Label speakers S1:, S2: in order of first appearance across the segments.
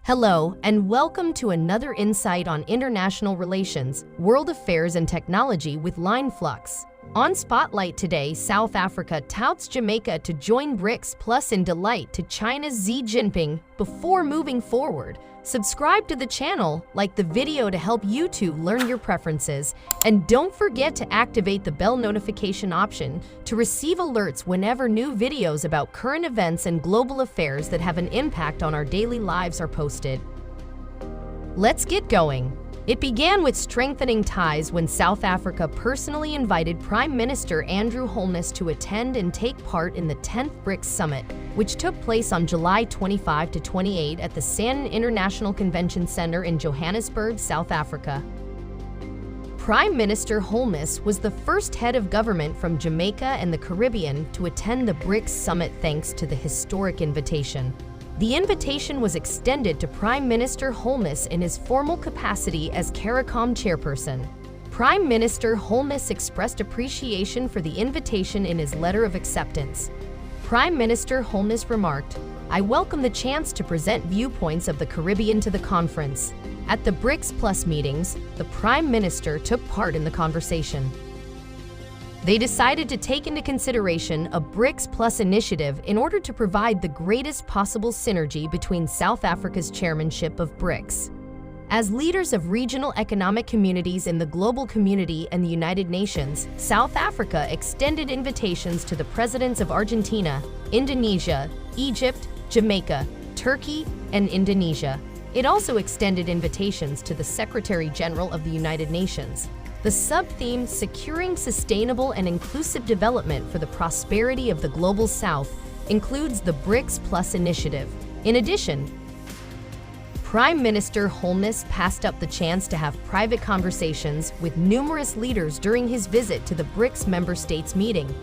S1: Hello, and welcome to another insight on international relations, world affairs, and technology with LineFlux. On Spotlight today, South Africa touts Jamaica to join Brics Plus in delight to China's Xi Jinping before moving forward. Subscribe to the channel, like the video to help YouTube learn your preferences, and don't forget to activate the bell notification option to receive alerts whenever new videos about current events and global affairs that have an impact on our daily lives are posted. Let's get going. It began with strengthening ties when South Africa personally invited Prime Minister Andrew Holness to attend and take part in the 10th Brics Summit, which took place on July 25 to 28 at the Sandton International Convention Center in Johannesburg, South Africa. Prime Minister Holness was the first head of government from Jamaica and the Caribbean to attend the Brics Summit thanks to the historic invitation. The invitation was extended to Prime Minister Holness in his formal capacity as CARICOM chairperson. Prime Minister Holness expressed appreciation for the invitation in his letter of acceptance. Prime Minister Holness remarked, "I welcome the chance to present viewpoints of the Caribbean to the conference." At the Brics Plus meetings, the Prime Minister took part in the conversation. They decided to take into consideration a Brics Plus initiative in order to provide the greatest possible synergy between South Africa's chairmanship of Brics. As leaders of regional economic communities in the global community and the United Nations, South Africa extended invitations to the presidents of Argentina, Indonesia, Egypt, Jamaica, Turkey, and Indonesia. It also extended invitations to the Secretary General of the United Nations. The sub-theme, Securing Sustainable and Inclusive Development for the Prosperity of the Global South, includes the Brics Plus initiative. In addition, Prime Minister Holness passed up the chance to have private conversations with numerous leaders during his visit to the Brics member states meeting.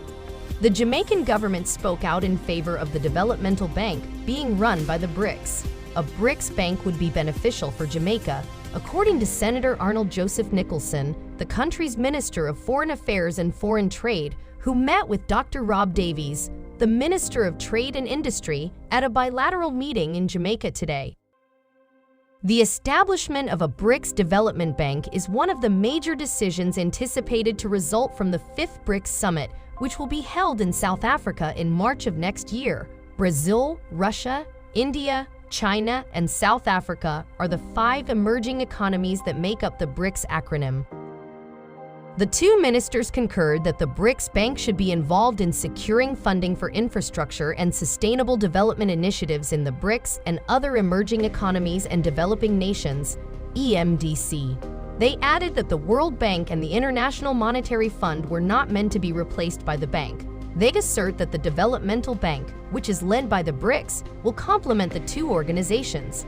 S1: The Jamaican government spoke out in favor of the developmental bank being run by the Brics. A Brics bank would be beneficial for Jamaica, according to Senator Arnold Joseph Nicholson, the country's Minister of Foreign Affairs and Foreign Trade, who met with Dr. Rob Davies, the Minister of Trade and Industry, at a bilateral meeting in Jamaica today. The establishment of a Brics Development Bank is one of the major decisions anticipated to result from the 5th Brics Summit, which will be held in South Africa in March of next year. Brazil, Russia, India, China, and South Africa are the 5 emerging economies that make up the Brics acronym. The two ministers concurred that the Brics Bank should be involved in securing funding for infrastructure and sustainable development initiatives in the Brics and other emerging economies and developing nations, EMDC. They added that the World Bank and the International Monetary Fund were not meant to be replaced by the bank. They assert that the Developmental Bank, which is led by the Brics, will complement the two organizations.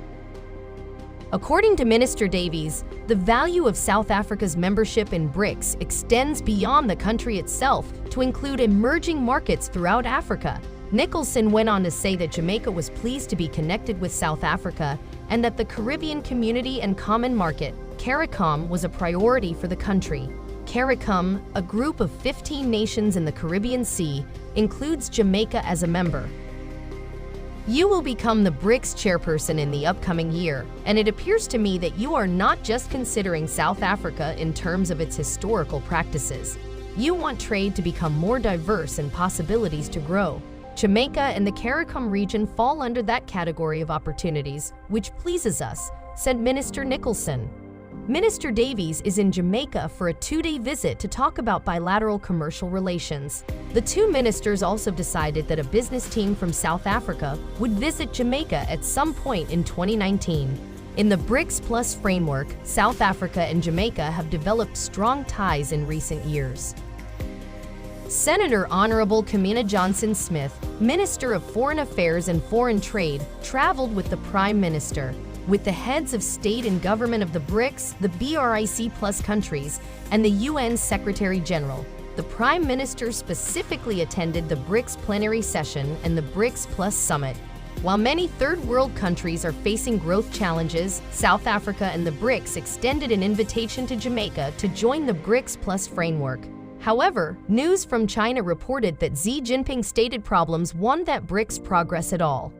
S1: According to Minister Davies, the value of South Africa's membership in Brics extends beyond the country itself to include emerging markets throughout Africa. Nicholson went on to say that Jamaica was pleased to be connected with South Africa and that the Caribbean Community and Common Market, CARICOM, was a priority for the country. CARICOM, a group of 15 nations in the Caribbean Sea, includes Jamaica as a member. You will become the Brics chairperson in the upcoming year, and it appears to me that you are not just considering South Africa in terms of its historical practices. You want trade to become more diverse and possibilities to grow. Jamaica and the CARICOM region fall under that category of opportunities, which pleases us, said Minister Nicholson. Minister Davies is in Jamaica for a 2-day visit to talk about bilateral commercial relations. The two ministers also decided that a business team from South Africa would visit Jamaica at some point in 2019. In the Brics Plus framework, South Africa and Jamaica have developed strong ties in recent years. Senator Honorable Kamina Johnson-Smith, Minister of Foreign Affairs and Foreign Trade, traveled with the Prime Minister, with the heads of state and government of the Brics, the BRIC Plus countries, and the UN Secretary General. The Prime Minister specifically attended the Brics plenary session and the Brics Plus Summit. While many third world countries are facing growth challenges, South Africa and the Brics extended an invitation to Jamaica to join the Brics Plus framework. However, news from China reported that Xi Jinping stated problems won that Brics progress at all.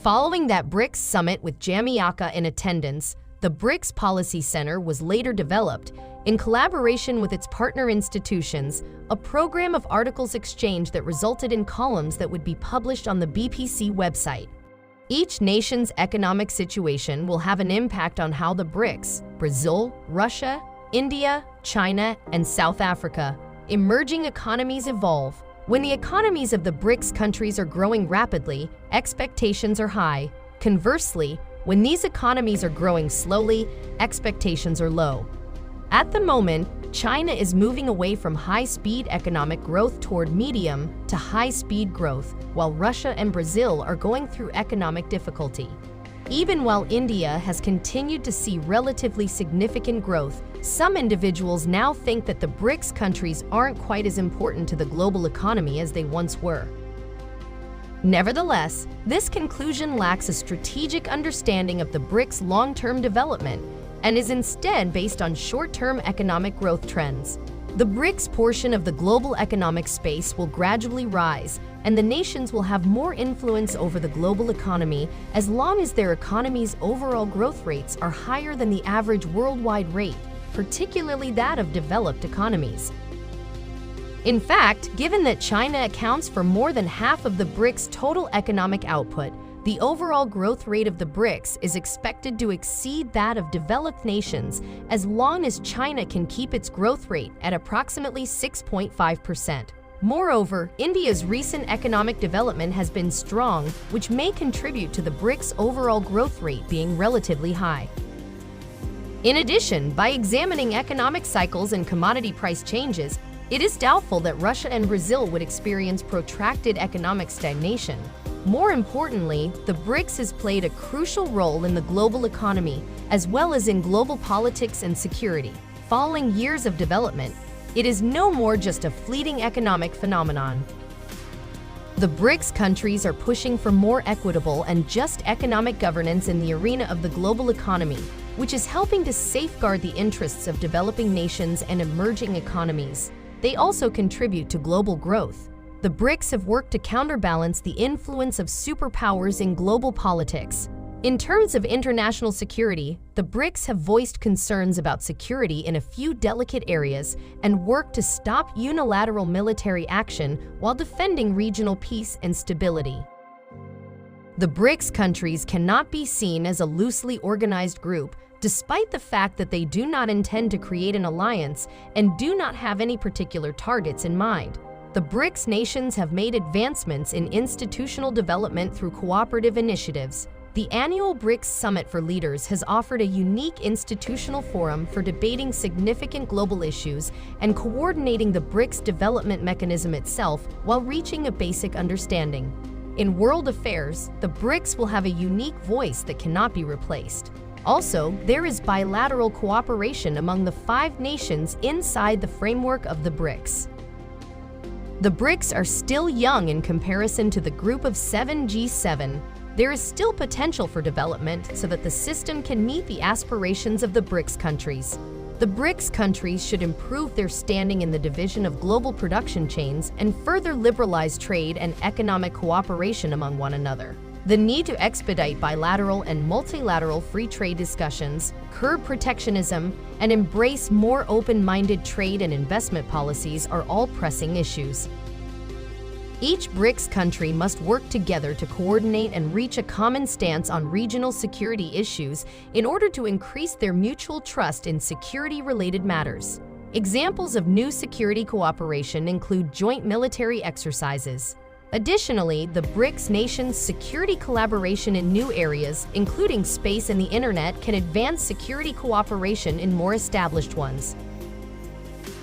S1: Following that BRICS summit with Jamaica in attendance, the BRICS Policy Center was later developed, in collaboration with its partner institutions, a program of articles exchange that resulted in columns that would be published on the BPC website. Each nation's economic situation will have an impact on how the BRICS, Brazil, Russia, India, China, and South Africa, emerging economies evolve. When the economies of the BRICS countries are growing rapidly, expectations are high. Conversely, when these economies are growing slowly, expectations are low. At the moment, China is moving away from high-speed economic growth toward medium to high-speed growth, while Russia and Brazil are going through economic difficulty. Even while India has continued to see relatively significant growth, some individuals now think that the BRICS countries aren't quite as important to the global economy as they once were. Nevertheless, this conclusion lacks a strategic understanding of the BRICS' long-term development and is instead based on short-term economic growth trends. The BRICS portion of the global economic space will gradually rise, and the nations will have more influence over the global economy as long as their economy's overall growth rates are higher than the average worldwide rate, particularly that of developed economies. In fact, given that China accounts for more than half of the BRICS' total economic output, the overall growth rate of the BRICS is expected to exceed that of developed nations as long as China can keep its growth rate at approximately 6.5%. Moreover, India's recent economic development has been strong, which may contribute to the BRICS' overall growth rate being relatively high. In addition, by examining economic cycles and commodity price changes, it is doubtful that Russia and Brazil would experience protracted economic stagnation. More importantly, the BRICS has played a crucial role in the global economy, as well as in global politics and security. Following years of development, it is no more just a fleeting economic phenomenon. The BRICS countries are pushing for more equitable and just economic governance in the arena of the global economy, which is helping to safeguard the interests of developing nations and emerging economies. They also contribute to global growth. The BRICS have worked to counterbalance the influence of superpowers in global politics. In terms of international security, the BRICS have voiced concerns about security in a few delicate areas and worked to stop unilateral military action while defending regional peace and stability. The BRICS countries cannot be seen as a loosely organized group, despite the fact that they do not intend to create an alliance and do not have any particular targets in mind. The BRICS nations have made advancements in institutional development through cooperative initiatives. The annual BRICS Summit for Leaders has offered a unique institutional forum for debating significant global issues and coordinating the BRICS development mechanism itself while reaching a basic understanding. In world affairs, the BRICS will have a unique voice that cannot be replaced. Also, there is bilateral cooperation among the 5 nations inside the framework of the BRICS. The BRICS are still young in comparison to the Group of 7 G7. There is still potential for development so that the system can meet the aspirations of the BRICS countries. The BRICS countries should improve their standing in the division of global production chains and further liberalize trade and economic cooperation among one another. The need to expedite bilateral and multilateral free trade discussions, curb protectionism, and embrace more open-minded trade and investment policies are all pressing issues. Each BRICS country must work together to coordinate and reach a common stance on regional security issues in order to increase their mutual trust in security-related matters. Examples of new security cooperation include joint military exercises. Additionally, the BRICS nations' security collaboration in new areas, including space and the internet, can advance security cooperation in more established ones.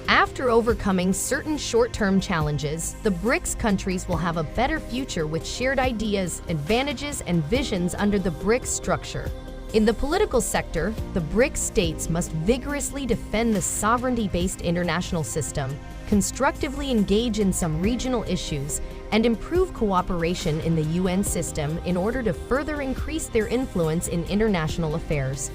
S1: After overcoming certain short-term challenges, the BRICS countries will have a better future with shared ideas, advantages, and visions under the BRICS structure. In the political sector, the BRICS states must vigorously defend the sovereignty-based international system, constructively engage in some regional issues, and improve cooperation in the UN system in order to further increase their influence in international affairs.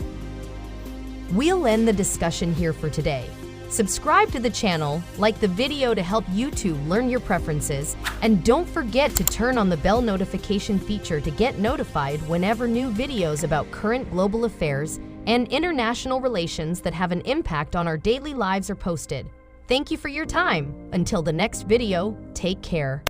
S1: We'll end the discussion here for today. Subscribe to the channel, like the video to help YouTube learn your preferences, and don't forget to turn on the bell notification feature to get notified whenever new videos about current global affairs and international relations that have an impact on our daily lives are posted. Thank you for your time. Until the next video, take care.